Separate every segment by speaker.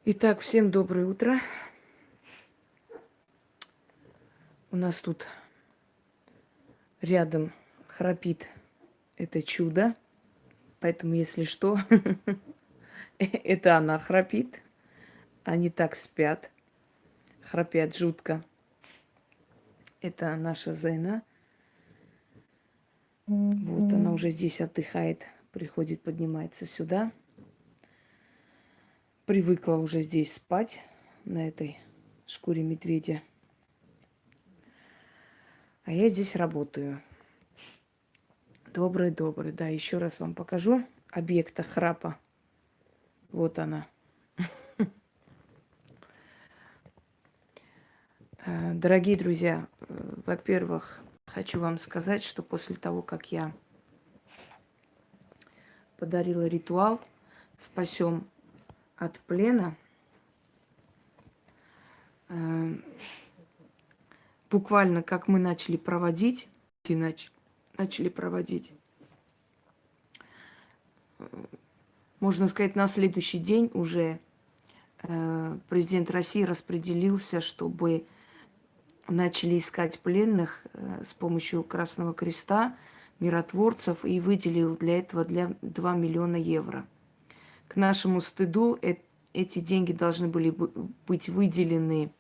Speaker 1: Итак, всем доброе утро. У нас тут рядом храпит это чудо. Поэтому, если что, это она храпит. Они так спят. Храпят жутко. Это наша Зена. Вот она уже здесь отдыхает. Приходит, поднимается сюда. Привыкла уже здесь спать, на этой шкуре медведя. А я здесь работаю. Добрый. Да, еще раз вам покажу объекта храпа. Вот она. Дорогие друзья, во-первых, хочу вам сказать, что после того, как я подарила ритуал «Спасем от плена», буквально как мы начали проводить, можно сказать, на следующий день уже президент России распределился, чтобы начали искать пленных с помощью Красного Креста, миротворцев, и выделил для этого 2 миллиона евро. К нашему стыду эти деньги должны были быть выделены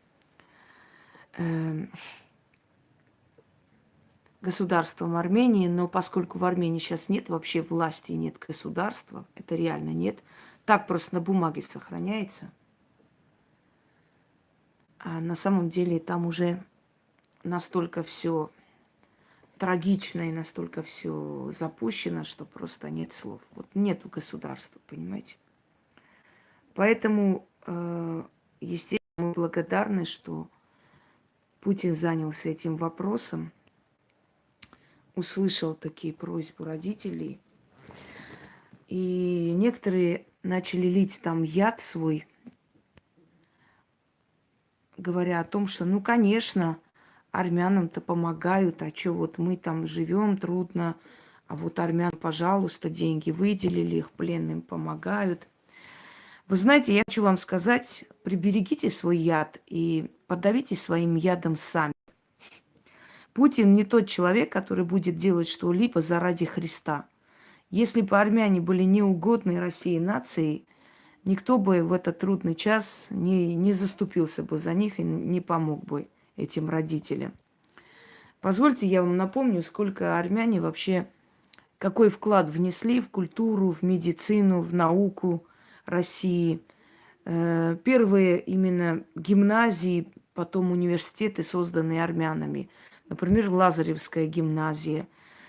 Speaker 1: государством Армении, но поскольку в Армении сейчас нет вообще власти, нет государства, это реально нет, так просто на бумаге сохраняется, а на самом деле там уже настолько все трагично и настолько все запущено, что просто нет слов. Вот нету государства, понимаете? Поэтому, естественно, мы благодарны, что Путин занялся этим вопросом, услышал такие просьбы родителей. И некоторые начали лить там яд свой, говоря о том, что, ну, конечно, армянам-то помогают, а что вот мы там живем трудно, а вот армян, пожалуйста, деньги выделили, их пленным помогают. Вы знаете, я хочу вам сказать, приберегите свой яд и подавите своим ядом сами. Путин не тот человек, который будет делать что-либо заради Христа. Если бы армяне были неугодной России нацией, никто бы в этот трудный час не заступился бы за них и не помог бы этим родителям. Позвольте, я вам напомню, сколько армяне вообще, какой вклад внесли в культуру, в медицину, в науку России. Первые именно гимназии, потом университеты, созданные армянами. Например, Лазаревская гимназия.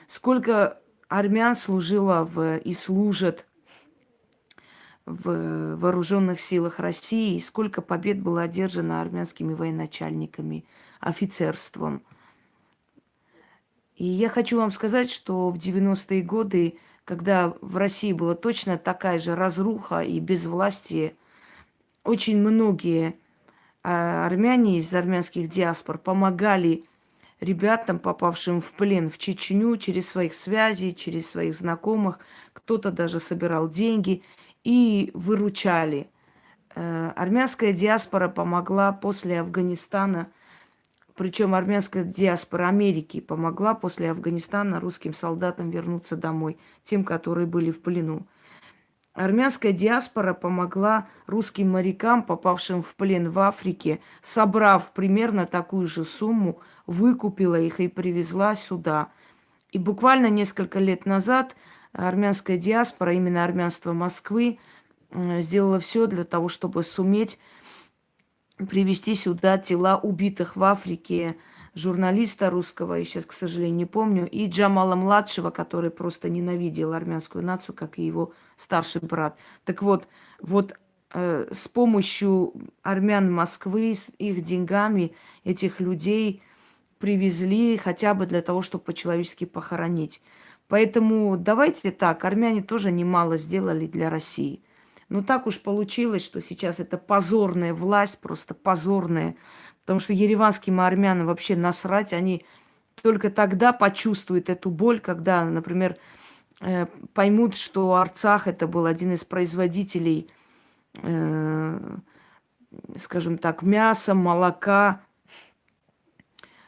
Speaker 1: Сколько армян служило и служат в вооруженных силах России, и сколько побед было одержано армянскими военачальниками, офицерством. И я хочу вам сказать, что в 90-е годы, когда в России была точно такая же разруха и безвластие, очень многие армяне из армянских диаспор помогали ребятам, попавшим в плен в Чечню, через своих связей, через своих знакомых. Кто-то даже собирал деньги и выручали. Армянская диаспора помогла после Афганистана, причем армянская диаспора Америки помогла после Афганистана русским солдатам вернуться домой, тем, которые были в плену. Армянская диаспора помогла русским морякам, попавшим в плен в Африке, собрав примерно такую же сумму, выкупила их и привезла сюда. И буквально несколько лет назад армянская диаспора, именно армянство Москвы, сделала все для того, чтобы суметь привезти сюда тела убитых в Африке журналиста русского, я сейчас, к сожалению, не помню, и Джамала-младшего, который просто ненавидел армянскую нацию, как и его старший брат. Так вот, с помощью армян Москвы, с их деньгами этих людей привезли хотя бы для того, чтобы по-человечески похоронить. Поэтому давайте так, армяне тоже немало сделали для России. Но так уж получилось, что сейчас это позорная власть, просто позорная. Потому что ереванским армянам вообще насрать, они только тогда почувствуют эту боль, когда, например, поймут, что Арцах это был один из производителей скажем так, мяса, молока,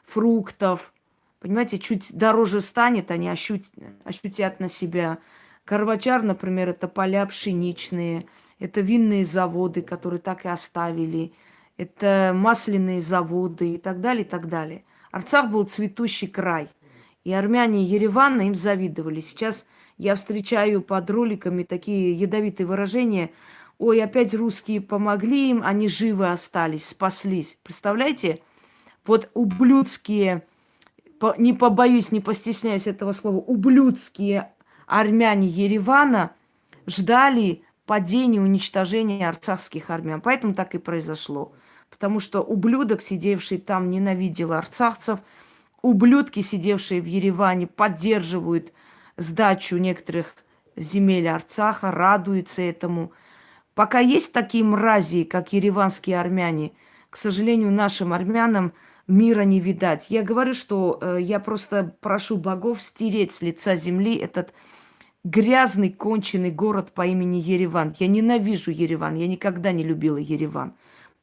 Speaker 1: фруктов. Понимаете, чуть дороже станет, они ощутят на себя. Карвачар, например, это поля пшеничные, это винные заводы, которые так и оставили, это масляные заводы и так далее, и так далее. Арцах был цветущий край. И армяне Еревана им завидовали. Сейчас я встречаю под роликами такие ядовитые выражения. Ой, опять русские помогли им, они живы остались, спаслись. Представляете? Вот ублюдские, не побоюсь, не постесняюсь этого слова, ублюдские армяне Еревана ждали падения, уничтожения арцахских армян. Поэтому так и произошло. Потому что ублюдок, сидевший там, ненавидел арцахцев. Ублюдки, сидевшие в Ереване, поддерживают сдачу некоторых земель Арцаха, радуются этому. Пока есть такие мрази, как ереванские армяне, к сожалению, нашим армянам мира не видать. Я говорю, что я просто прошу богов стереть с лица земли этот грязный, конченый город по имени Ереван. Я ненавижу Ереван, я никогда не любила Ереван.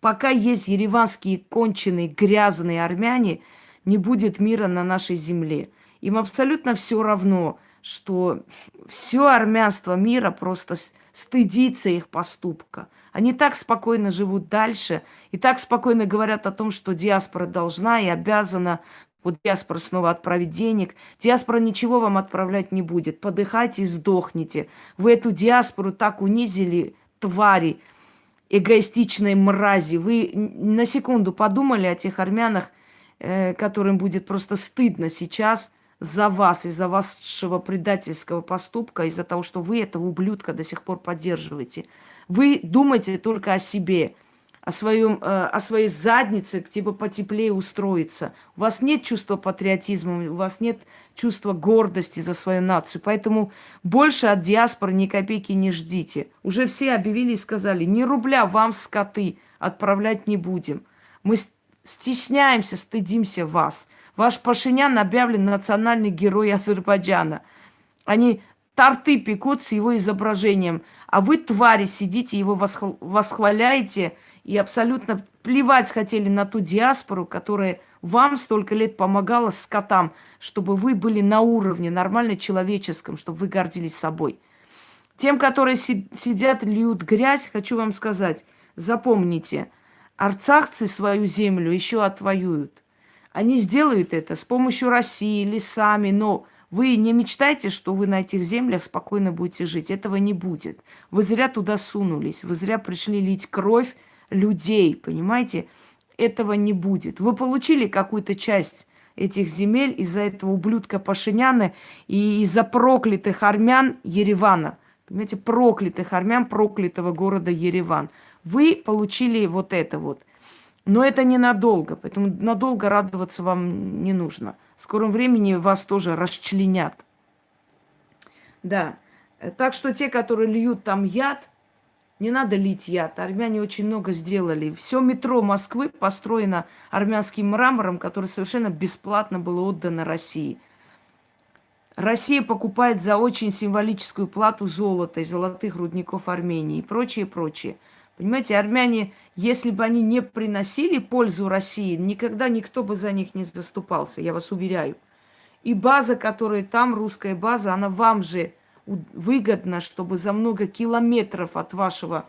Speaker 1: Пока есть ереванские конченые, грязные армяне, не будет мира на нашей земле. Им абсолютно все равно, что все армянство мира просто стыдится их поступка. Они так спокойно живут дальше и так спокойно говорят о том, что диаспора должна и обязана, вот диаспора снова отправить денег. Диаспора ничего вам отправлять не будет. Подыхайте и сдохните. Вы эту диаспору так унизили, твари, эгоистичные мрази. Вы на секунду подумали о тех армянах, которым будет просто стыдно сейчас за вас, из-за вашего предательского поступка, из-за того, что вы этого ублюдка до сих пор поддерживаете. Вы думаете только о себе, о своей заднице, типа потеплее устроиться. У вас нет чувства патриотизма, у вас нет чувства гордости за свою нацию. Поэтому больше от диаспоры ни копейки не ждите. Уже все объявили и сказали, ни рубля вам, скоты, отправлять не будем. Мы стесняемся, стыдимся вас. Ваш Пашинян объявлен национальный герой Азербайджана. Они торты пекут с его изображением, а вы, твари, сидите, его восхваляете и абсолютно плевать хотели на ту диаспору, которая вам столько лет помогала скотам, чтобы вы были на уровне нормально человеческом, чтобы вы гордились собой. Тем, которые сидят, льют грязь, хочу вам сказать, запомните, арцахцы свою землю еще отвоюют. Они сделают это с помощью России или сами, но вы не мечтайте, что вы на этих землях спокойно будете жить. Этого не будет. Вы зря туда сунулись, вы зря пришли лить кровь людей, понимаете? Этого не будет. Вы получили какую-то часть этих земель из-за этого ублюдка Пашиняна и из-за проклятых армян Еревана. Понимаете, проклятых армян, проклятого города Ереван. Вы получили вот это вот. Но это ненадолго, поэтому надолго радоваться вам не нужно. В скором времени вас тоже расчленят. Да, так что те, которые льют там яд, не надо лить яд. Армяне очень много сделали. Все метро Москвы построено армянским мрамором, который совершенно бесплатно было отдано России. Россия покупает за очень символическую плату золото из золотых рудников Армении и прочее, прочее. Понимаете, армяне, если бы они не приносили пользу России, никогда никто бы за них не заступался, я вас уверяю. И база, которая там, русская база, она вам же выгодна, чтобы за много километров от ваших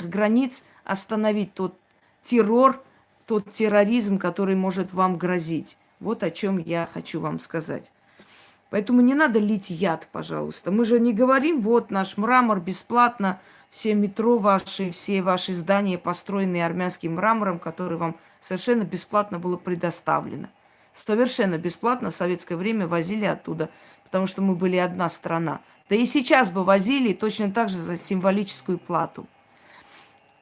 Speaker 1: границ остановить тот террор, тот терроризм, который может вам грозить. Вот о чем я хочу вам сказать. Поэтому не надо лить яд, пожалуйста. Мы же не говорим, вот наш мрамор бесплатно, все метро ваши, все ваши здания построены армянским мрамором, который вам совершенно бесплатно было предоставлено. Совершенно бесплатно в советское время возили оттуда, потому что мы были одна страна. Да и сейчас бы возили точно так же за символическую плату.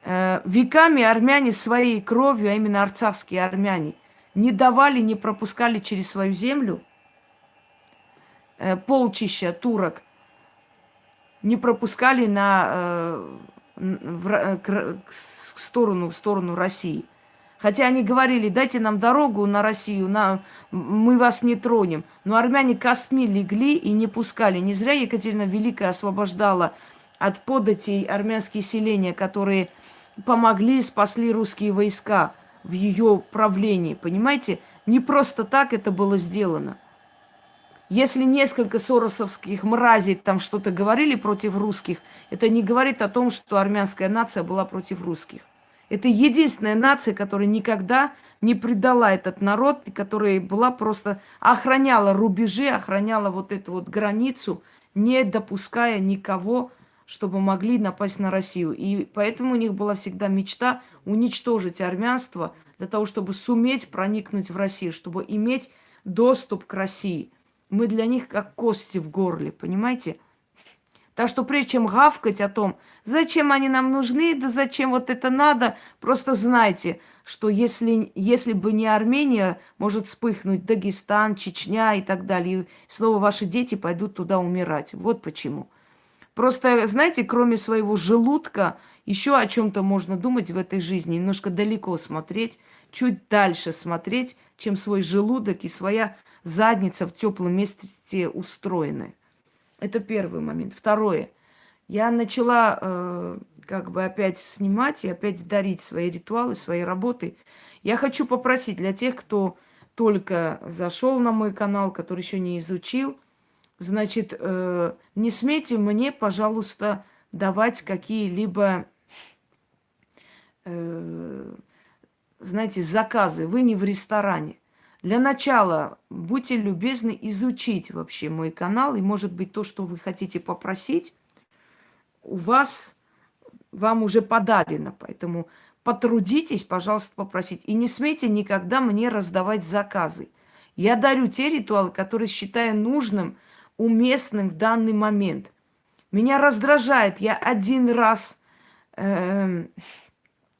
Speaker 1: Веками армяне своей кровью, а именно арцахские армяне, не давали, не пропускали через свою землю полчища турок, не пропускали в сторону России. Хотя они говорили, дайте нам дорогу на Россию, мы вас не тронем. Но армяне косми легли и не пускали. Не зря Екатерина Великая освобождала от податей армянские селения, которые помогли, спасли русские войска в ее правлении. Понимаете? Не просто так это было сделано. Если несколько соросовских мразей там что-то говорили против русских, это не говорит о том, что армянская нация была против русских. Это единственная нация, которая никогда не предала этот народ, которая была просто охраняла рубежи, охраняла вот эту вот границу, не допуская никого, чтобы могли напасть на Россию. И поэтому у них была всегда мечта уничтожить армянство для того, чтобы суметь проникнуть в Россию, чтобы иметь доступ к России. Мы для них как кости в горле, понимаете? Так что прежде чем гавкать о том, зачем они нам нужны, да зачем вот это надо, просто знайте, что если бы не Армения, может вспыхнуть Дагестан, Чечня и так далее. И снова ваши дети пойдут туда умирать. Вот почему. Просто, знаете, кроме своего желудка, еще о чем-то можно думать в этой жизни. Немножко далеко смотреть, чуть дальше смотреть, чем свой желудок и своя задница в теплом месте устроены. Это первый момент. Второе. Я начала как бы опять снимать и опять дарить свои ритуалы, свои работы. Я хочу попросить для тех, кто только зашел на мой канал, который еще не изучил, значит, не смейте мне, пожалуйста, давать какие-либо, знаете, заказы. Вы не в ресторане. Для начала будьте любезны изучить вообще мой канал. И, может быть, то, что вы хотите попросить, вам уже подарено. Поэтому потрудитесь, пожалуйста, попросить. И не смейте никогда мне раздавать заказы. Я дарю те ритуалы, которые считаю нужным, уместным в данный момент. Меня раздражает. Я один раз,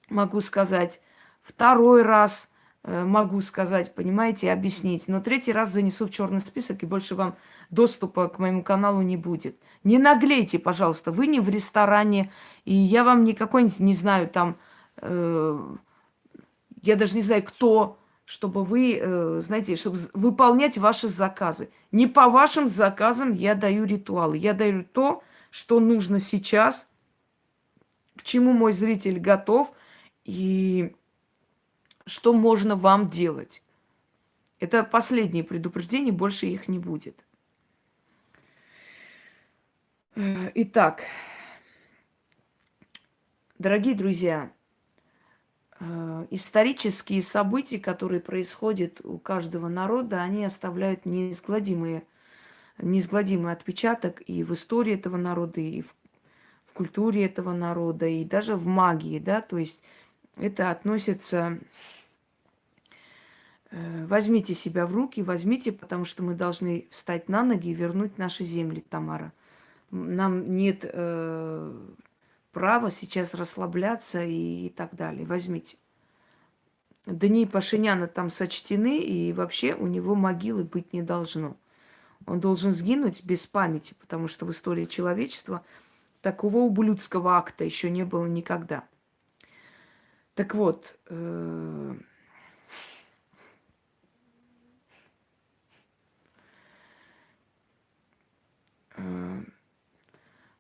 Speaker 1: могу сказать, второй раз могу сказать, понимаете, объяснить. Но третий раз занесу в черный список, и больше вам доступа к моему каналу не будет. Не наглейте, пожалуйста. Вы не в ресторане, и я вам не какой-нибудь, не знаю, там, я даже не знаю, кто, чтобы вы, знаете, чтобы выполнять ваши заказы. Не по вашим заказам я даю ритуалы. Я даю то, что нужно сейчас, к чему мой зритель готов, и что можно вам делать. Это последнее предупреждение, больше их не будет. Итак, дорогие друзья, исторические события, которые происходят у каждого народа, они оставляют неизгладимый отпечаток и в истории этого народа, и в культуре этого народа, и даже в магии, да, то есть это относится... Возьмите себя в руки, возьмите, потому что мы должны встать на ноги и вернуть наши земли, Тамара. Нам нет права сейчас расслабляться и так далее. Возьмите. Дни Пашиняна там сочтены, и вообще у него могилы быть не должно. Он должен сгинуть без памяти, потому что в истории человечества такого ублюдского акта еще не было никогда. Так вот,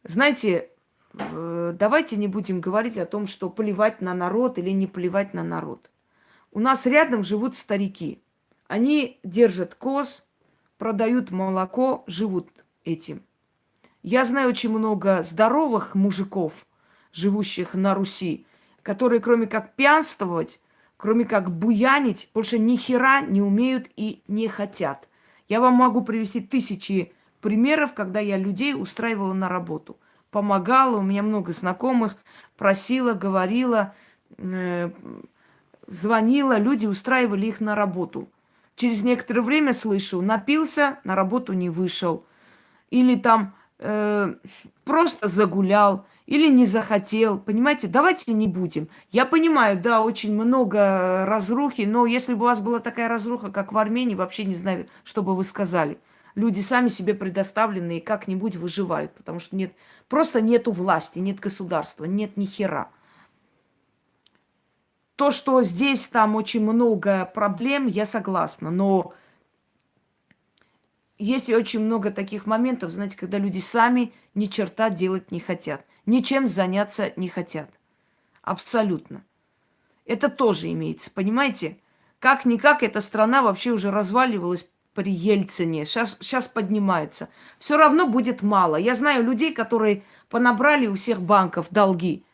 Speaker 1: знаете, давайте не будем говорить о том, что плевать на народ или не плевать на народ. У нас рядом живут старики. Они держат коз, продают молоко, живут этим. Я знаю очень много здоровых мужиков, живущих на Руси, которые кроме как пьянствовать, кроме как буянить, больше ни хера не умеют и не хотят. Я вам могу привести тысячи примеров, когда я людей устраивала на работу. Помогала, у меня много знакомых, просила, говорила, звонила, люди устраивали их на работу. Через некоторое время слышу, напился, на работу не вышел. Или там просто загулял, или не захотел. Понимаете, давайте не будем. Я понимаю, да, очень много разрухи, но если бы у вас была такая разруха, как в Армении, вообще не знаю, что бы вы сказали. Люди сами себе предоставленные как-нибудь выживают, потому что нет, просто нету власти, нет государства, нет ни хера. То, что здесь там очень много проблем, я согласна, но есть очень много таких моментов, знаете, когда люди сами ни черта делать не хотят. Ничем заняться не хотят. Абсолютно. Это тоже имеется, понимаете? Как-никак эта страна вообще уже разваливалась при Ельцине. Сейчас поднимается. Все равно будет мало. Я знаю людей, которые понабрали у всех банков долги.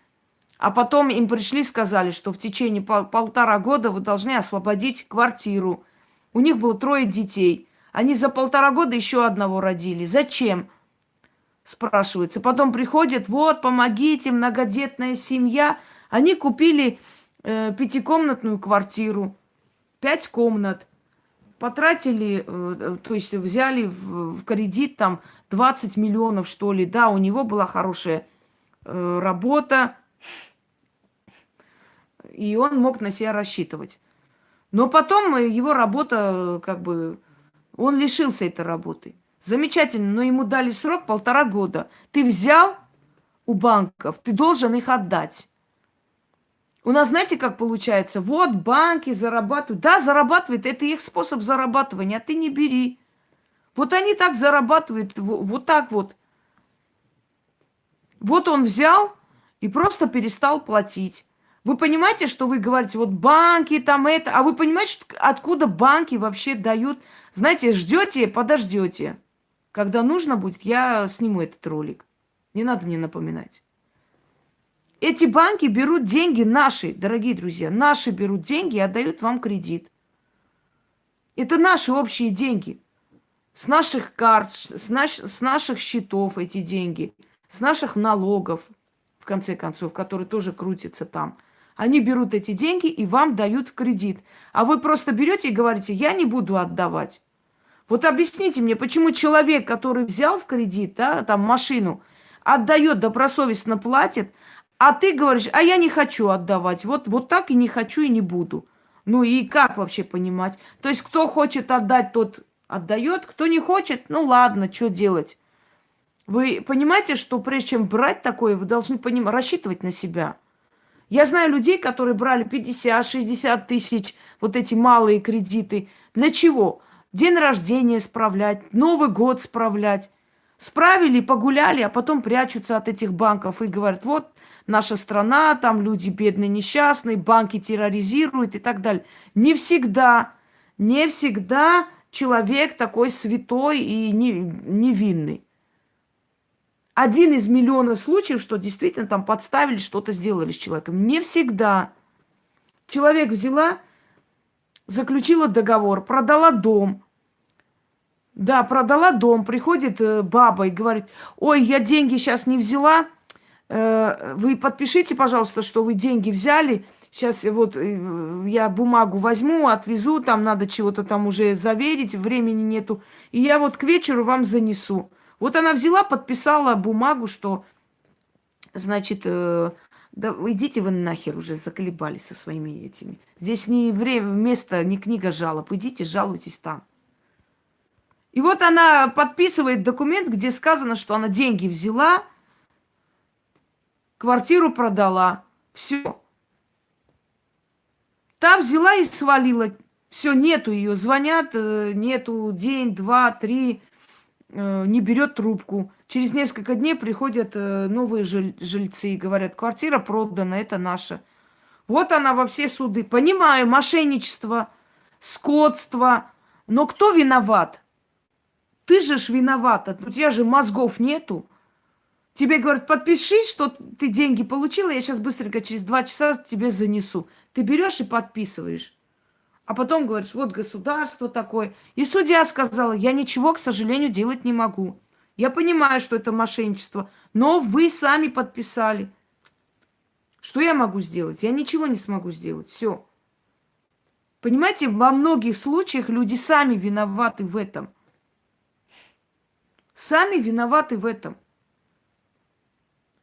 Speaker 1: А потом им пришли и сказали, что в течение полтора года вы должны освободить квартиру. У них было 3 детей. Они за 1,5 года еще одного родили. Зачем? Спрашивается. Потом приходят, вот, помогите, многодетная семья. Они купили 5-комнатную квартиру, 5 комнат. Потратили, то есть взяли в кредит там 20 миллионов, что ли. Да, у него была хорошая работа, и он мог на себя рассчитывать. Но потом его работа, как бы, он лишился этой работы. Замечательно, но ему дали срок 1,5 года. Ты взял у банков, ты должен их отдать. У нас, знаете, как получается? Вот банки зарабатывают. Да, зарабатывают, это их способ зарабатывания, а ты не бери. Вот они так зарабатывают, вот так вот. Вот он взял и просто перестал платить. Вы понимаете, что вы говорите, вот банки там это, а вы понимаете, откуда банки вообще дают? Знаете, ждете, подождете. Когда нужно будет, я сниму этот ролик. Не надо мне напоминать. Эти банки берут деньги наши, дорогие друзья, наши берут деньги и отдают вам кредит. Это наши общие деньги. С наших карт, с наших счетов эти деньги, с наших налогов, в конце концов, которые тоже крутятся там. Они берут эти деньги и вам дают в кредит. А вы просто берете и говорите, я не буду отдавать. Вот объясните мне, почему человек, который взял в кредит, да, там машину, отдает, добросовестно платит, а ты говоришь, а я не хочу отдавать. Вот так и не хочу и не буду. Ну и как вообще понимать? То есть кто хочет отдать, тот отдает, кто не хочет, ну ладно, что делать? Вы понимаете, что прежде чем брать такое, вы должны рассчитывать на себя. Я знаю людей, которые брали 50-60 тысяч, вот эти малые кредиты. Для чего? День рождения справлять, Новый год справлять. Справили, погуляли, а потом прячутся от этих банков и говорят, вот наша страна, там люди бедные, несчастные, банки терроризируют и так далее. Не всегда человек такой святой и невинный. 1 из миллиона случаев, что действительно там подставили, что-то сделали с человеком. Не всегда. Человек взяла, заключила договор, продала дом. Да, продала дом, приходит баба и говорит, ой, я деньги сейчас не взяла, вы подпишите, пожалуйста, что вы деньги взяли. Сейчас вот я бумагу возьму, отвезу, там надо чего-то там уже заверить, времени нету. И я вот к вечеру вам занесу. Вот она взяла, подписала бумагу, что, значит, да идите вы нахер уже, заколебались со своими этими. Здесь не время, место, не книга жалоб. Идите, жалуйтесь там. И вот она подписывает документ, где сказано, что она деньги взяла, квартиру продала. Все. Та взяла и свалила. Все, нету ее. Звонят, нету день, 2, 3, не берет трубку. Через несколько дней приходят новые жильцы и говорят, квартира продана, это наша. Вот она во все суды. Понимаю, мошенничество, скотство. Но кто виноват? Ты же ж виновата. У тебя же мозгов нету. Тебе говорят, подпишись, что ты деньги получила, я сейчас быстренько через 2 часа тебе занесу. Ты берешь и подписываешь. А потом говоришь, вот государство такое. И судья сказала, я ничего, к сожалению, делать не могу. Я понимаю, что это мошенничество, но вы сами подписали. Что я могу сделать? Я ничего не смогу сделать. Все. Понимаете, во многих случаях люди сами виноваты в этом. Сами виноваты в этом.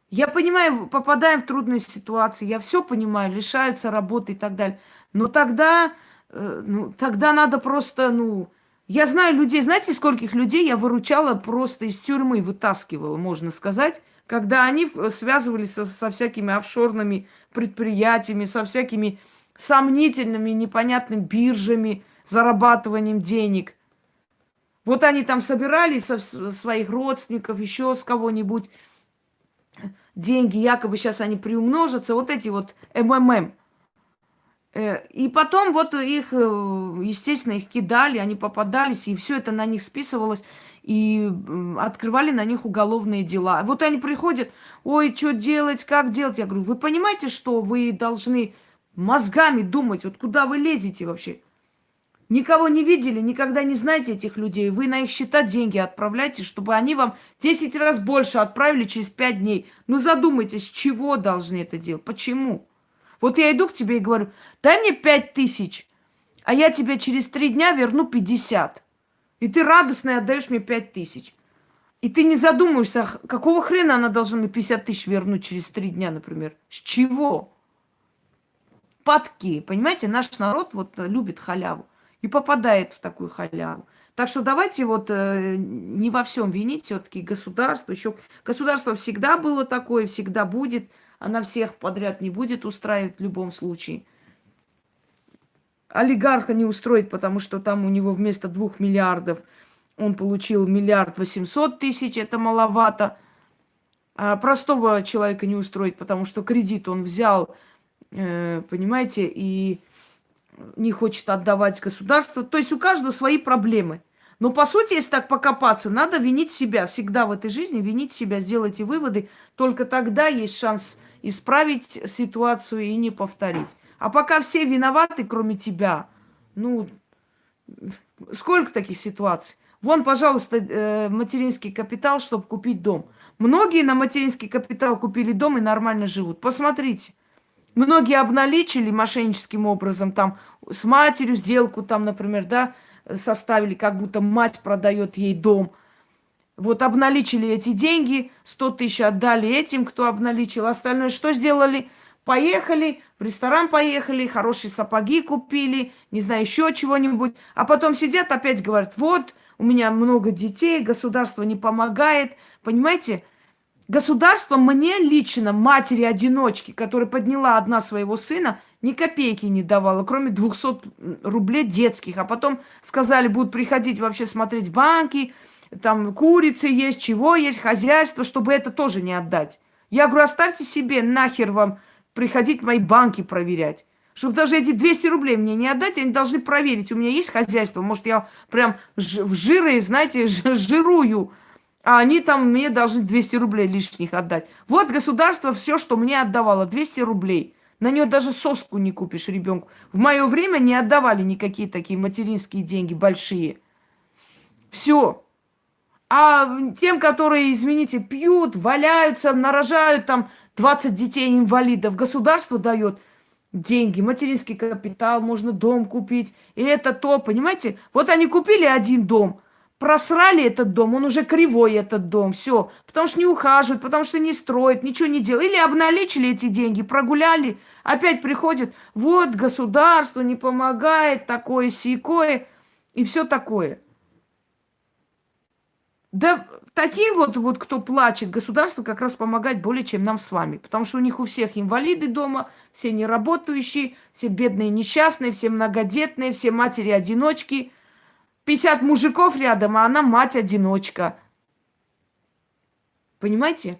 Speaker 1: Я понимаю, попадаем в трудные ситуации, я все понимаю, лишаются работы и так далее. Но тогда надо просто, я знаю людей, знаете, скольких людей я выручала, просто из тюрьмы вытаскивала, можно сказать, когда они связывались со всякими офшорными предприятиями, со всякими сомнительными, непонятными биржами, зарабатыванием денег. Вот они там собирали своих родственников, еще с кого-нибудь деньги, якобы сейчас они приумножатся, вот эти вот МММ. И потом вот их, естественно, их кидали, они попадались, и все это на них списывалось, и открывали на них уголовные дела. Вот они приходят, ой, что делать, как делать? Я говорю, вы понимаете, что вы должны мозгами думать, вот куда вы лезете вообще? Никого не видели, никогда не знаете этих людей. Вы на их счета деньги отправляете, чтобы они вам 10 раз больше отправили через 5 дней. Ну задумайтесь, с чего должны это делать? Почему? Вот я иду к тебе и говорю, дай мне 5000, а я тебе через 3 дня верну 50. И ты радостно отдаешь мне 5000. И ты не задумываешься, какого хрена она должна мне 50 тысяч вернуть через 3 дня, например? С чего? Падки. Понимаете, наш народ вот любит халяву и попадает в такую халяву. Так что давайте вот не во всем винить все-таки государство. Еще государство всегда было такое, всегда будет. Она всех подряд не будет устраивать в любом случае. Олигарха не устроит, потому что там у него вместо 2 миллиардов он получил 1 800 000, это маловато. А простого человека не устроит, потому что кредит он взял, понимаете, и не хочет отдавать государству. То есть у каждого свои проблемы. Но по сути, если так покопаться, надо винить себя. Всегда в этой жизни винить себя, сделайте выводы. Только тогда есть шанс исправить ситуацию и не повторить. А пока все виноваты, кроме тебя, ну, сколько таких ситуаций? Вон, пожалуйста, материнский капитал, чтобы купить дом. Многие на материнский капитал купили дом и нормально живут. Посмотрите. Многие обналичили мошенническим образом, там, с матерью сделку, там, например, да, составили, как будто мать продает ей дом. Вот обналичили эти деньги, 100 000 отдали этим, кто обналичил. Остальное что сделали? Поехали, в ресторан поехали, хорошие сапоги купили, не знаю, еще чего-нибудь. А потом сидят, опять говорят, вот, у меня много детей, государство не помогает. Понимаете? Государство мне лично, матери-одиночки, которая подняла одна своего сына, ни копейки не давала, кроме 200 рублей детских. А потом сказали, будут приходить вообще смотреть банки, там курицы есть, чего есть, хозяйство, чтобы это тоже не отдать. Я говорю, оставьте себе, нахер вам приходить мои банки проверять. Чтобы даже эти 200 рублей мне не отдать, они должны проверить, у меня есть хозяйство, может, я прям в жиры, знаете, жирую, а они там мне должны 200 рублей лишних отдать. Вот государство все, что мне отдавало, 200 рублей. На нее даже соску не купишь ребенку. В мое время не отдавали никакие такие материнские деньги большие. Все. А тем, которые, извините, пьют, валяются, нарожают там 20 детей инвалидов, государство дает деньги, материнский капитал, можно дом купить. И это то, понимаете? Вот они купили один дом, просрали этот дом, он уже кривой, этот дом, все. Потому что не ухаживают, потому что не строят, ничего не делают. Или обналичили эти деньги, прогуляли, опять приходят, вот государство не помогает, такое-сякое, и все такое. Да таким вот, кто плачет, государство как раз помогает более, чем нам с вами. Потому что у них у всех инвалиды дома, все неработающие, все бедные несчастные, все многодетные, все матери-одиночки. 50 мужиков рядом, а она мать-одиночка. Понимаете?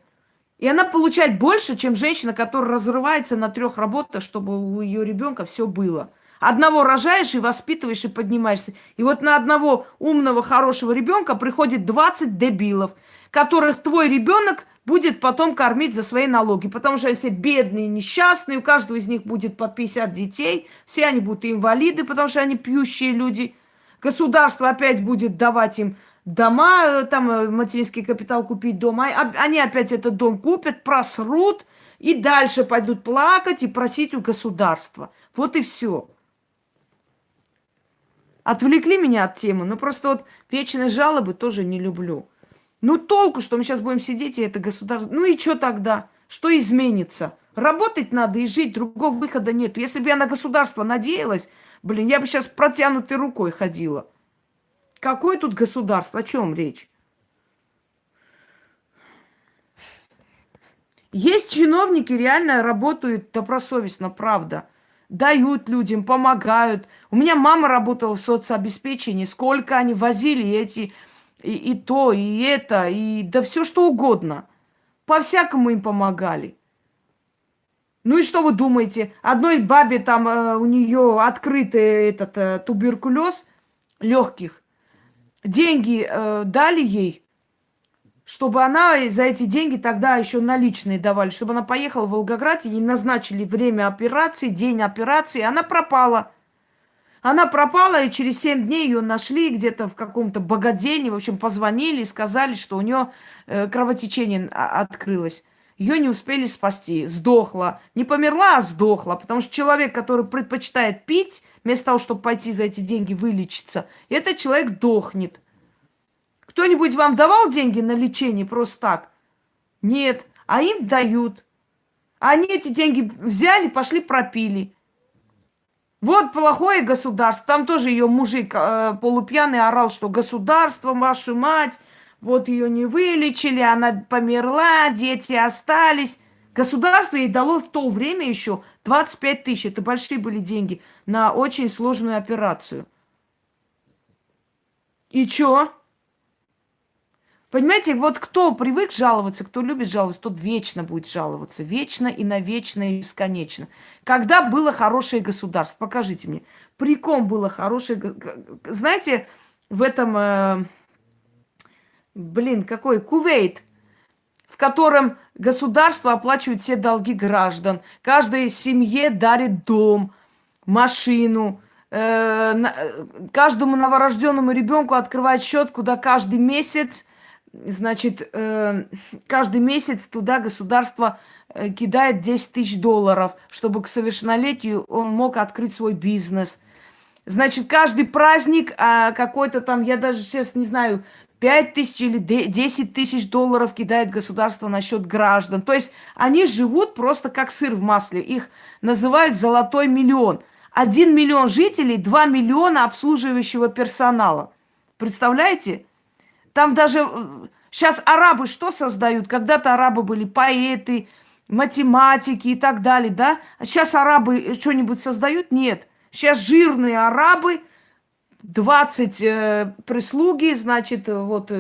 Speaker 1: И она получает больше, чем женщина, которая разрывается на 3 работах, чтобы у ее ребенка все было. Одного рожаешь и воспитываешь, и поднимаешься. И вот на одного умного, хорошего ребенка приходит 20 дебилов, которых твой ребенок будет потом кормить за свои налоги. Потому что они все бедные, несчастные, у каждого из них будет по 50 детей, все они будут инвалиды, потому что они пьющие люди. Государство опять будет давать им дома, там материнский капитал купить дом. Они опять этот дом купят, просрут и дальше пойдут плакать и просить у государства. Вот и все. Отвлекли меня от темы, но просто вот вечные жалобы тоже не люблю. Ну толку, что мы сейчас будем сидеть, и это государство... Ну и что тогда? Что изменится? Работать надо и жить, другого выхода нет. Если бы я на государство надеялась, блин, я бы сейчас протянутой рукой ходила. Какое тут государство? О чем речь? Есть чиновники, реально работают добросовестно, правда. дают людям, помогают. У меня мама работала в соцобеспечении. Сколько они возили эти, и то, и это, и да все что угодно. По-всякому им помогали. Ну и что вы думаете? Одной бабе там у нее открытый этот туберкулез легких. Деньги дали ей, чтобы она за эти деньги тогда еще наличные давали, чтобы она поехала в Волгоград, ей назначили время операции, день операции, она пропала. Она пропала, и через 7 дней ее нашли где-то в каком-то богадельне. В общем, позвонили и сказали, что у нее кровотечение открылось. Ее не успели спасти. Сдохла. Не померла, а сдохла. Потому что человек, который предпочитает пить, вместо того, чтобы пойти за эти деньги вылечиться, этот человек дохнет. Кто-нибудь вам давал деньги на лечение просто так? Нет. А им дают. Они эти деньги взяли, пошли пропили. Вот плохое государство. Там тоже ее мужик полупьяный орал, что государство, вашу мать, вот ее не вылечили, она померла, дети остались. Государство ей дало в то время еще 25 тысяч. Это большие были деньги на очень сложную операцию. И чё? Понимаете, вот кто привык жаловаться, кто любит жаловаться, тот вечно будет жаловаться. Вечно и навечно и бесконечно. Когда было хорошее государство? Покажите мне. При ком было хорошее... Знаете, в этом... какой? Кувейт, в котором государство оплачивает все долги граждан. Каждой семье дарит дом, машину. Каждому новорожденному ребенку открывает счет, куда каждый месяц... Значит, каждый месяц туда государство кидает 10 тысяч долларов, чтобы к совершеннолетию он мог открыть свой бизнес. Значит, каждый праздник какой-то там, я даже сейчас не знаю, 5 тысяч или 10 тысяч долларов кидает государство на счет граждан. То есть они живут просто как сыр в масле. Их называют «золотой миллион». 1 миллион жителей, 2 миллиона обслуживающего персонала. Представляете? Там даже сейчас арабы что создают? Когда-то арабы были поэты, математики и так далее, да? А сейчас арабы что-нибудь создают? Нет. Сейчас жирные арабы, 20 прислуги, значит, вот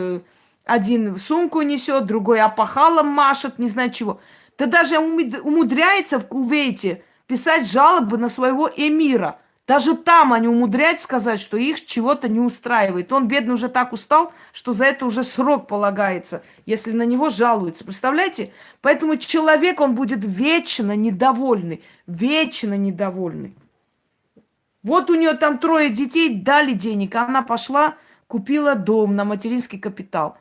Speaker 1: один сумку несет, другой опахалом машет, не знаю чего. Да даже умудряется в Кувейте писать жалобы на своего эмира. Даже там они умудряются сказать, что их чего-то не устраивает. Он, бедный, уже так устал, что за это уже срок полагается, если на него жалуются. Представляете? Поэтому человек, он будет вечно недовольный. Вечно недовольный. Вот у нее там 3 детей, дали денег, а она пошла, купила дом на материнский капитал.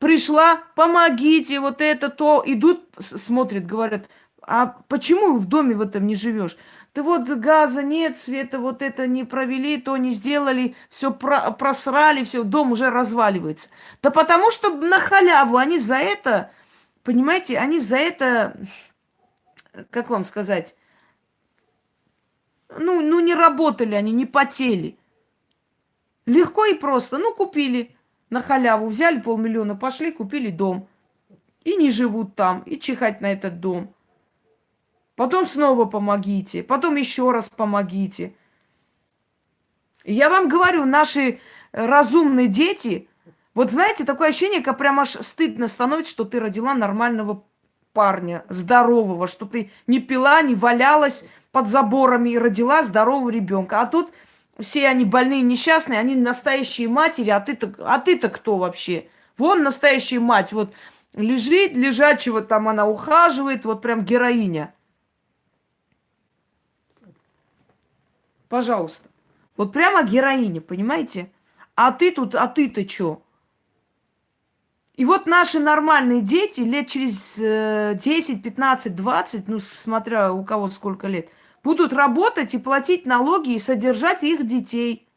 Speaker 1: Пришла, помогите, вот это, то. Идут, смотрят, говорят, а почему в доме в этом не живешь? Да вот газа нет, света вот это не провели, то не сделали, все просрали, все, дом уже разваливается. Да потому что на халяву они за это, понимаете, они за это, как вам сказать, ну не работали они, не потели. Легко и просто, купили на халяву, взяли 500 000, пошли, купили дом. И не живут там, и чихать на этот дом. Потом снова помогите, потом еще раз помогите. Я вам говорю, наши разумные дети, вот знаете, такое ощущение, как прям аж стыдно становится, что ты родила нормального парня, здорового, что ты не пила, не валялась под заборами и родила здорового ребенка. А тут все они больные, несчастные, они настоящие матери, а ты-то кто вообще? Вон настоящая мать, вот лежит, лежачего там она ухаживает, вот прям героиня. Пожалуйста. Вот прямо героиня, понимаете? А ты-то чё? И вот наши нормальные дети лет через 10, 15, 20, смотря у кого сколько лет, будут работать и платить налоги и содержать их детей.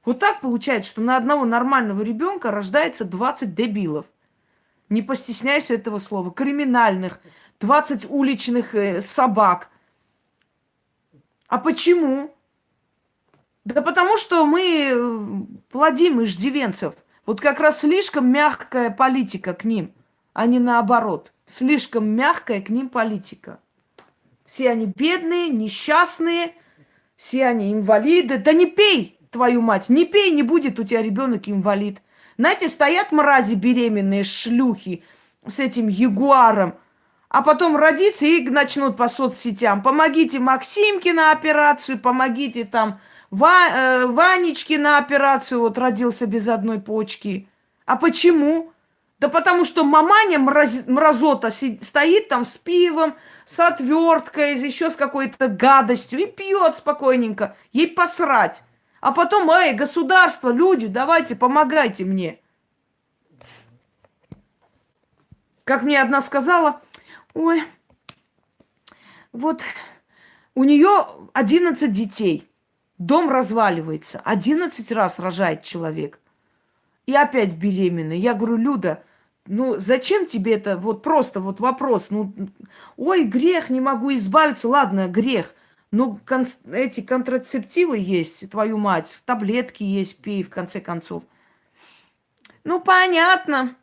Speaker 1: Вот так получается, что на одного нормального ребенка рождается 20 дебилов. Не постесняйся этого слова. Криминальных, 20 уличных собак. А почему? Да потому что мы плодим иждивенцев. Вот как раз слишком мягкая политика к ним, а не наоборот. Слишком мягкая к ним политика. Все они бедные, несчастные, все они инвалиды. Да не пей, твою мать, не пей, не будет у тебя ребенок инвалид. Знаете, стоят мрази беременные, шлюхи с этим ягуаром, а потом родится и начнут по соцсетям. Помогите Максимке на операцию, помогите там Ванечке на операцию, вот родился без одной почки. А почему? Да потому что маманя мразота стоит там с пивом, с отверткой, еще с какой-то гадостью и пьет спокойненько. Ей посрать. А потом, эй, государство, люди, давайте, помогайте мне. Как мне одна сказала, ой, вот у нее 11 детей, дом разваливается, 11 раз рожает человек. И опять беременна. Я говорю, Люда, ну зачем тебе это? Вот просто вот вопрос. Ну, ой, грех, не могу избавиться. Ладно, грех. Ну, эти контрацептивы есть, твою мать, таблетки есть, пей, в конце концов. Ну, понятно.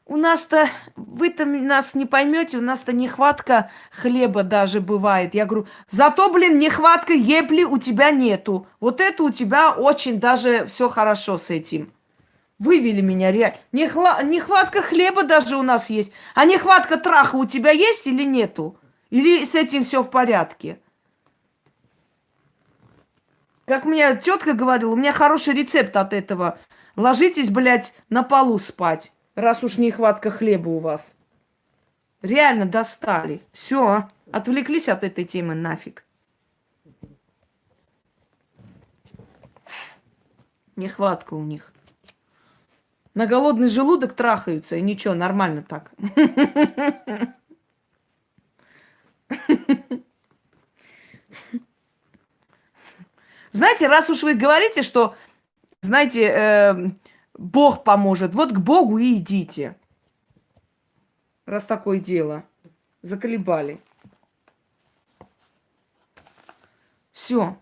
Speaker 1: У нас-то, вы-то нас не поймете, у нас-то нехватка хлеба даже бывает. Я говорю, зато, блин, нехватка ебли у тебя нету. Вот это у тебя очень даже все хорошо с этим. Вывели меня реально. Нехватка хлеба даже у нас есть. А нехватка траха у тебя есть или нету? Или с этим все в порядке? Как мне тетка говорила, у меня хороший рецепт от этого. Ложитесь, блядь, на полу спать, раз уж нехватка хлеба у вас. Реально достали. Все, отвлеклись от этой темы нафиг. Нехватка у них. На голодный желудок трахаются, и ничего, нормально так. Знаете, раз уж вы говорите, что, знаете, Бог поможет, вот к Богу и идите. Раз такое дело. Заколебали. Все.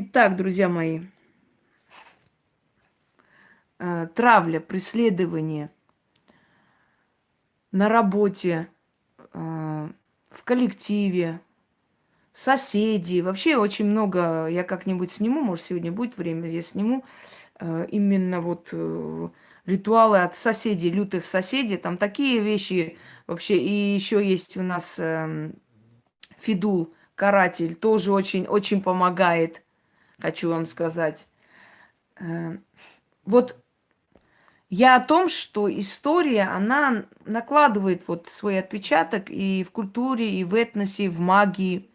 Speaker 1: Итак, друзья мои, травля, преследование на работе, в коллективе, соседи. Вообще очень много, я как-нибудь сниму, может, сегодня будет время, я сниму именно вот ритуалы от соседей, лютых соседей. Там такие вещи вообще. И еще есть у нас Фидул, каратель, тоже очень помогает, хочу вам сказать. Вот я о том, что история, она накладывает вот свой отпечаток и в культуре, и в этносе, и в магии.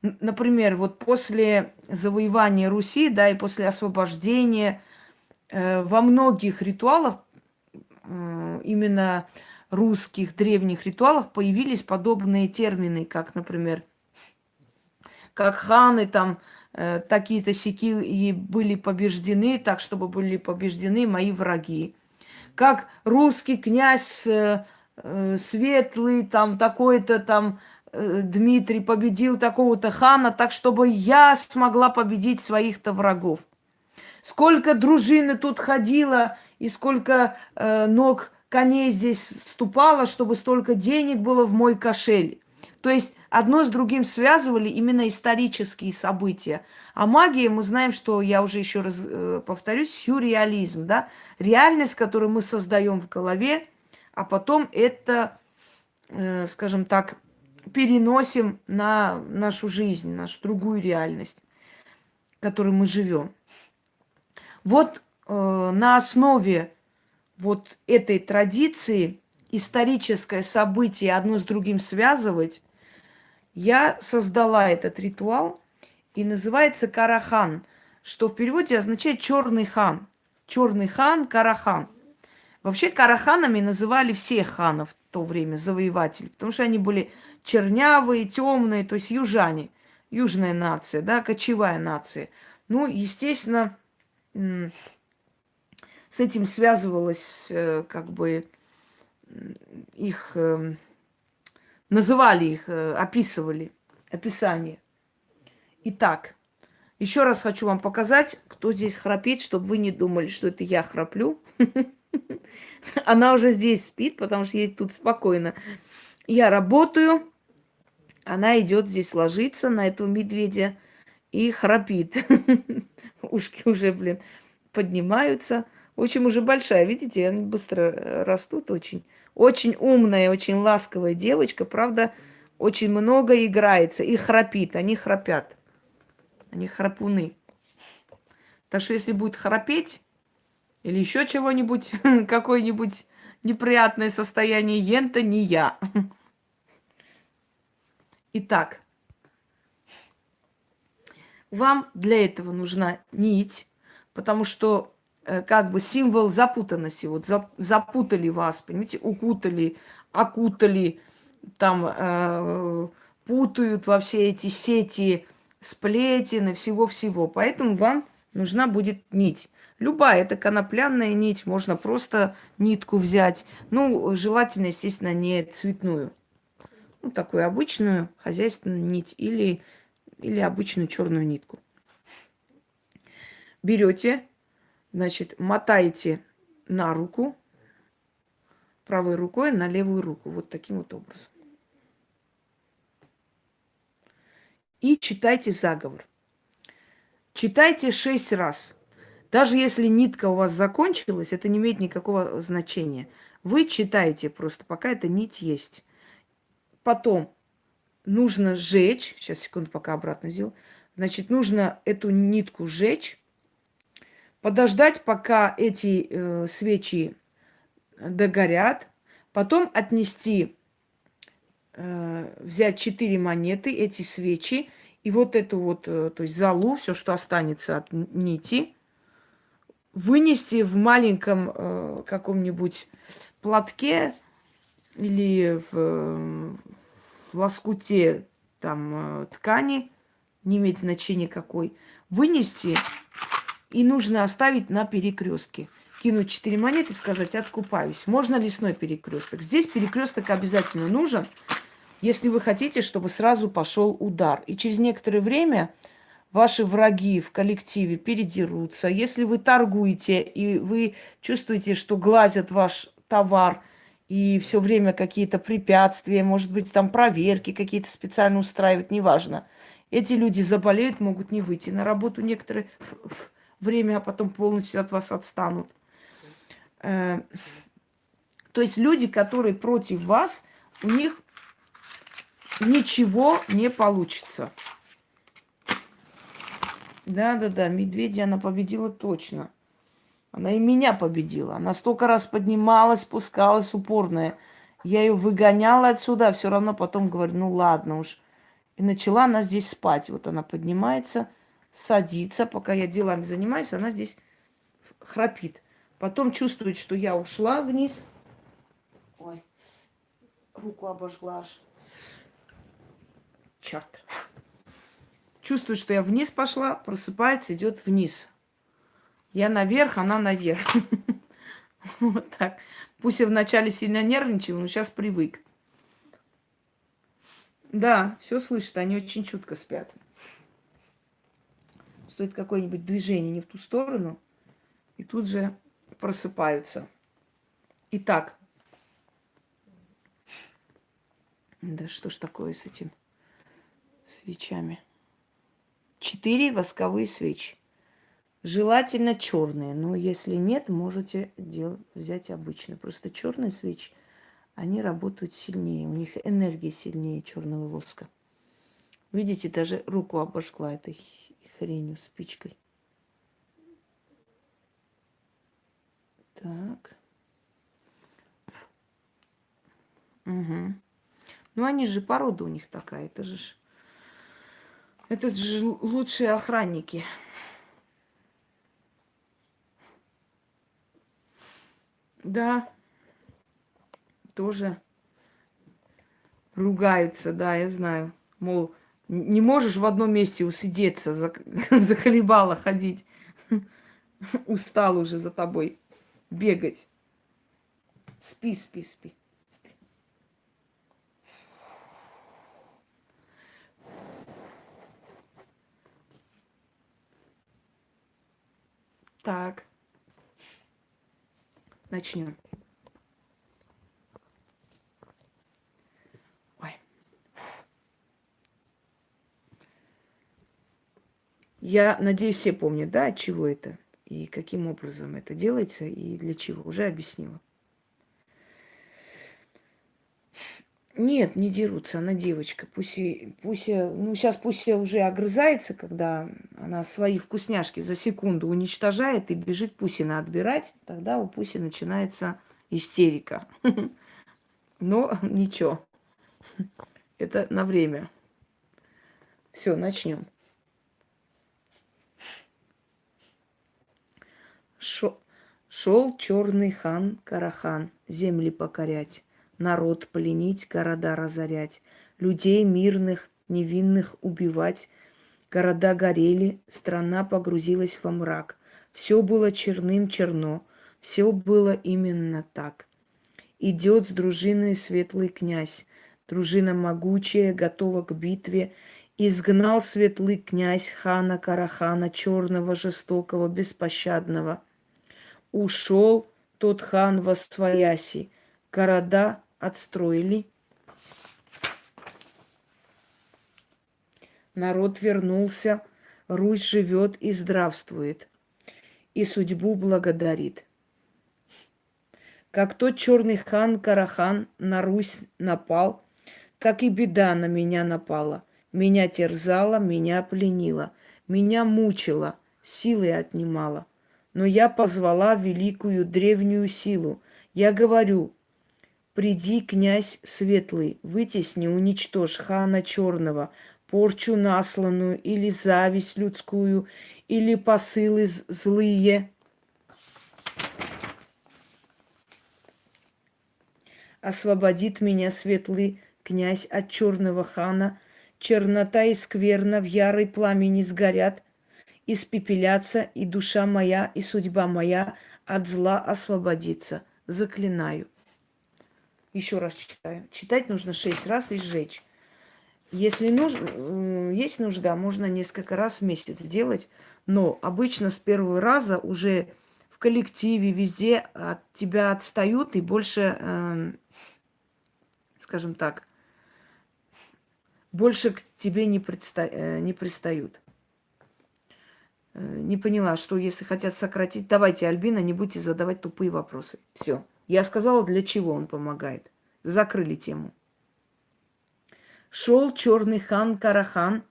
Speaker 1: Например, вот после завоевания Руси, да, и после освобождения во многих ритуалах, именно русских древних ритуалах, появились подобные термины, как, например, как ханы там такие-то сяки и были побеждены, так, чтобы были побеждены мои враги. Как русский князь светлый, там такой-то там Дмитрий победил такого-то хана, так, чтобы я смогла победить своих-то врагов. Сколько дружины тут ходило, и сколько ног коней здесь ступало, чтобы столько денег было в мой кошель. То есть одно с другим связывали именно исторические события. А магия, мы знаем, что, я уже еще раз повторюсь, сюрреализм, да? Реальность, которую мы создаем в голове, а потом это, скажем так, переносим на нашу жизнь, нашу другую реальность, в которой мы живем. Вот на основе вот этой традиции историческое событие одно с другим связывать, я создала этот ритуал, и называется Карахан, что в переводе означает черный хан. Черный хан, Карахан. Вообще караханами называли всех ханов в то время, завоевателей, потому что они были чернявые, темные, то есть южане, южная нация, да, кочевая нация. Ну, естественно, с этим связывалось, как бы, их, называли их, описывали, описание. Итак, еще раз хочу вам показать, кто здесь храпит, чтобы вы не думали, что это я храплю. Она уже здесь спит, потому что ей тут спокойно. Я работаю, она идет здесь ложиться на этого медведя и храпит. Ушки уже, блин, поднимаются. В общем, уже большая, видите, они быстро растут очень. Очень умная, очень ласковая девочка, правда, очень много играется и храпит. Они храпят. Они храпуны. Так что если будет храпеть или еще чего-нибудь, какое-нибудь неприятное состояние, ента не я. Итак, вам для этого нужна нить, потому что как бы символ запутанности. Вот запутали вас, понимаете, укутали, окутали, там путают во все эти сети сплетен и всего-всего. Поэтому вам нужна будет нить. Любая, это конопляная нить, можно просто нитку взять. Ну, желательно, естественно, не цветную. Ну, такую обычную хозяйственную нить или обычную черную нитку. Берете, значит, мотаете на руку, правой рукой на левую руку. Вот таким вот образом. И читайте заговор. Читайте 6 раз. Даже если нитка у вас закончилась, это не имеет никакого значения. Вы читаете просто, пока эта нить есть. Потом нужно сжечь. Сейчас, секунду, пока обратно сделаю. Значит, нужно эту нитку сжечь. Подождать, пока эти свечи догорят. Потом отнести, взять 4 монеты, эти свечи. И вот эту вот, то есть золу, все, что останется от нити, вынести в маленьком каком-нибудь платке или в лоскуте там ткани, не имеет значения какой, вынести и нужно оставить на перекрестке. Кинуть 4 монеты и сказать: откупаюсь. Можно лесной перекресток. Здесь перекресток обязательно нужен, если вы хотите, чтобы сразу пошел удар. И через некоторое время ваши враги в коллективе передерутся. Если вы торгуете и вы чувствуете, что глазят ваш товар, и все время какие-то препятствия, может быть, там проверки какие-то специально устраивают, неважно. Эти люди заболеют, могут не выйти на работу некоторое время, а потом полностью от вас отстанут. То есть люди, которые против вас, у них ничего не получится. Да, медведя она победила точно. Она и меня победила. Она столько раз поднималась, спускалась, упорная. Я ее выгоняла отсюда, а все равно потом говорю: ну ладно уж. И начала она здесь спать. Вот она поднимается, садится, пока я делами занимаюсь, она здесь храпит. Потом чувствует, что я ушла вниз. Ой, руку обожгла аж. Черт. Чувствует, что я вниз пошла, просыпается, идет вниз. Я наверх, она наверх. Вот так. Пусть я вначале сильно нервничал, но сейчас привык. Да, все слышит, они очень чутко спят. Стоит какое-нибудь движение не в ту сторону, и тут же просыпаются. Итак, да что ж такое с этим свечами? 4 восковые свечи. Желательно черные, но если нет, можете взять обычные. Просто черные свечи, они работают сильнее, у них энергия сильнее черного воска. Видите, даже руку обожгла этой хренью, спичкой. Так. Угу. Ну, они же, порода у них такая. Это же лучшие охранники. Да, тоже ругаются, да, я знаю. Мол, не можешь в одном месте усидеться, заколебала ходить. Устал уже за тобой бегать. Спи, спи, спи. Спи. Так. Начнем. Ой. Я надеюсь, все помнят, да, от чего это и каким образом это делается и для чего. Уже объяснила. Нет, не дерутся, она девочка. Пусть уже огрызается, когда она свои вкусняшки за секунду уничтожает и бежит Пусина отбирать. Тогда у Пуси начинается истерика. Но ничего, это на время. Все, начнем. Шел черный хан Карахан земли покорять, народ пленить, города разорять, людей мирных, невинных убивать. Города горели, страна погрузилась во мрак. Все было черным черно, все было именно так. Идет с дружиной светлый князь, дружина могучая, готова к битве. Изгнал светлый князь хана Карахана, черного, жестокого, беспощадного. Ушел тот хан восвояси, города отстроили. Народ вернулся, Русь живет и здравствует, и судьбу благодарит. Как тот черный хан Карахан на Русь напал, так и беда на меня напала. Меня терзала, меня пленила, меня мучила, силы отнимала. Но я позвала великую древнюю силу. Я говорю, приди, князь светлый, вытесни, уничтожь хана черного, порчу насланную или зависть людскую, или посылы злые. Освободит меня светлый князь от черного хана, чернота и скверна в ярой пламени сгорят, испепелятся, и душа моя, и судьба моя от зла освободится. Заклинаю. Еще раз читаю. Читать нужно 6 раз и сжечь. Если есть нужда, можно несколько раз в месяц сделать, но обычно с первого раза уже в коллективе, везде от тебя отстают и больше, скажем так, больше к тебе не пристают. Не поняла, что если хотят сократить, давайте, Альбина, не будете задавать тупые вопросы. Все. Я сказала, для чего он помогает. Закрыли тему. Шел черный хан Карахан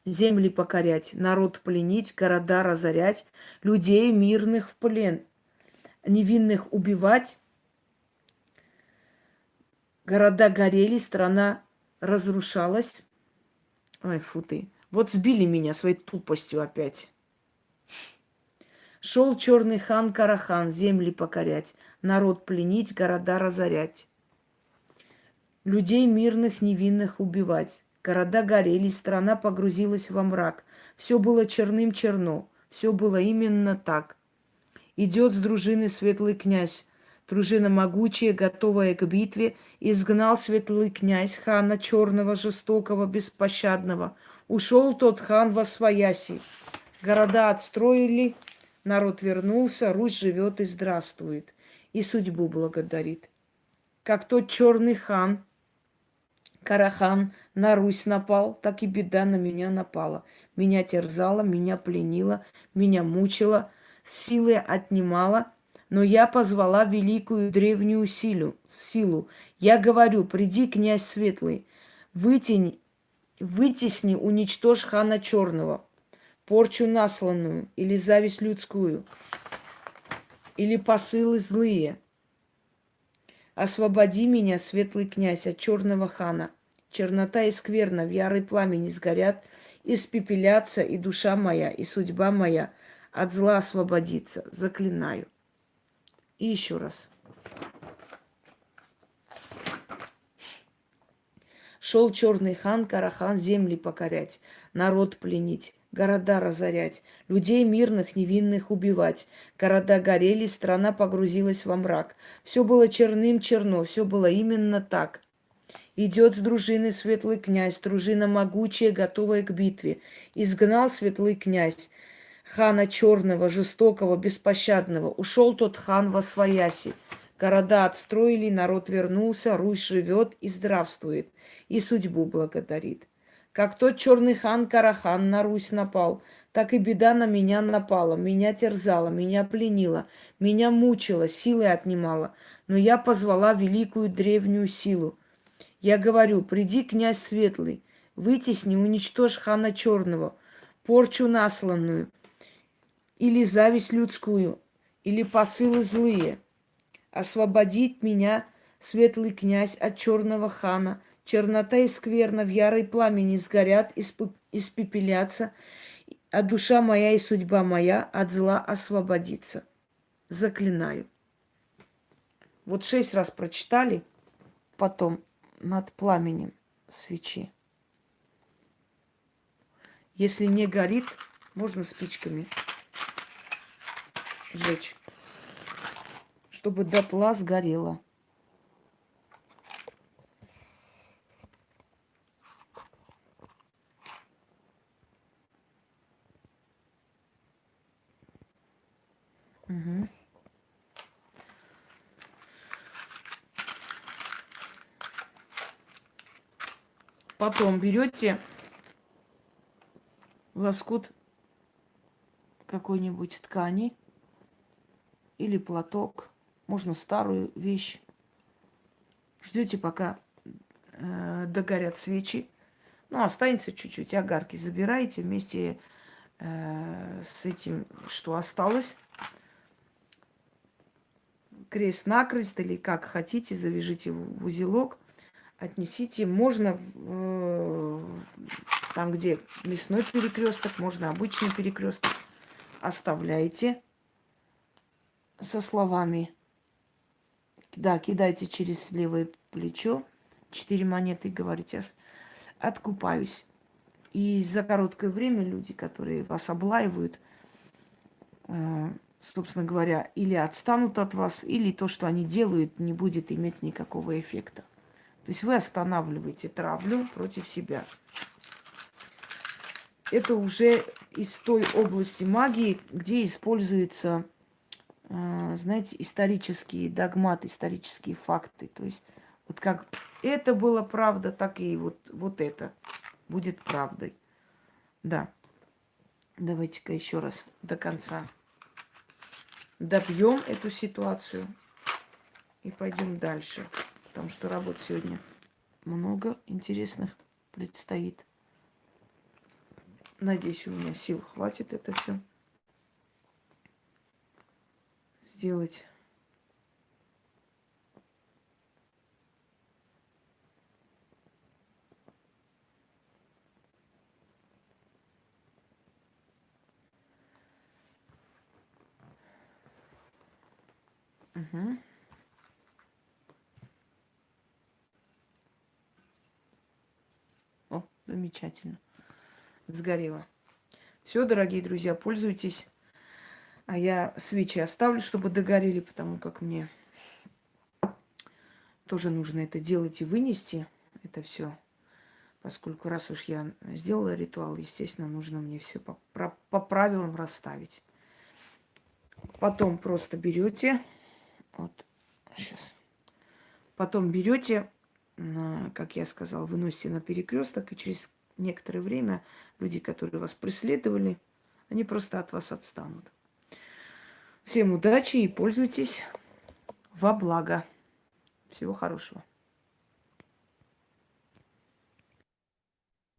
Speaker 1: земли покорять, народ пленить, города разорять, людей мирных в плен, невинных убивать. Города горели, страна разрушалась. Ой, фу ты. Вот сбили меня своей тупостью опять. Шел черный хан Карахан земли покорять, народ пленить, города разорять. Людей мирных, невинных убивать. Города горели, страна погрузилась во мрак. Все было черным черно, все было именно так. Идет с дружины светлый князь, дружина могучая, готовая к битве. Изгнал светлый князь хана черного, жестокого, беспощадного. Ушел тот хан восвояси. Города отстроили, народ вернулся, Русь живет и здравствует, и судьбу благодарит. Как тот черный хан Карахан на Русь напал, так и беда на меня напала. Меня терзала, меня пленила, меня мучила, силы отнимала, но я позвала великую древнюю силу. Я говорю, приди, князь светлый, вытесни, уничтожь хана черного, порчу насланную или зависть людскую, или посылы злые. Освободи меня, светлый князь, от черного хана. Чернота и скверна в ярой пламени сгорят, испепелятся и душа моя, и судьба моя от зла освободится. Заклинаю. И еще раз. Шел черный хан Карахан земли покорять, народ пленить, города разорять, людей мирных, невинных убивать. Города горели, страна погрузилась во мрак. Все было черным черно, все было именно так. Идет с дружиной светлый князь, дружина могучая, готовая к битве. Изгнал светлый князь хана черного, жестокого, беспощадного. Ушел тот хан восвояси. Города отстроили, народ вернулся, Русь живет и здравствует, и судьбу благодарит. Как тот черный хан Карахан на Русь напал, так и беда на меня напала, меня терзала, меня пленила, меня мучила, силы отнимала. Но я позвала великую древнюю силу. Я говорю, приди, князь светлый, вытесни, уничтожь хана черного, порчу насланную, или зависть людскую, или посылы злые. Освободить меня, светлый князь, от черного хана. Чернота и скверна в ярой пламени сгорят, испепелятся, а душа моя и судьба моя от зла освободится. Заклинаю. Вот 6 раз прочитали, потом над пламенем свечи. Если не горит, можно спичками сжечь, чтобы дотла сгорело. Угу. Потом берете лоскут какой-нибудь ткани или платок, можно старую вещь. Ждете, пока догорят свечи. Ну, останется чуть-чуть, огарки забираете вместе с этим, что осталось. Крест-накрест или как хотите, завяжите в узелок, отнесите. Можно там, где лесной перекресток, можно обычный перекресток. Оставляете со словами. Да, кидайте через левое плечо 4 монеты и говорите, откупаюсь. И за короткое время люди, которые вас облаивают, собственно говоря, или отстанут от вас, или то, что они делают, не будет иметь никакого эффекта. То есть вы останавливаете травлю против себя. Это уже из той области магии, где используются, знаете, исторические догматы, исторические факты. То есть вот как это было правда, так и вот это будет правдой. Да. Давайте-ка еще раз до конца добьем эту ситуацию и пойдем дальше. Потому что работ сегодня много интересных предстоит. Надеюсь, у меня сил хватит это все сделать. Угу. О, замечательно. Сгорело. Все, дорогие друзья, пользуйтесь. А я свечи оставлю, чтобы догорели, потому как мне тоже нужно это делать и вынести. Это все. Поскольку раз уж я сделала ритуал, естественно, нужно мне все по правилам расставить. Потом просто берете, вот сейчас. Потом берете, как я сказала, выносите на перекресток, и через некоторое время люди, которые вас преследовали, они просто от вас отстанут. Всем удачи и пользуйтесь во благо. Всего хорошего.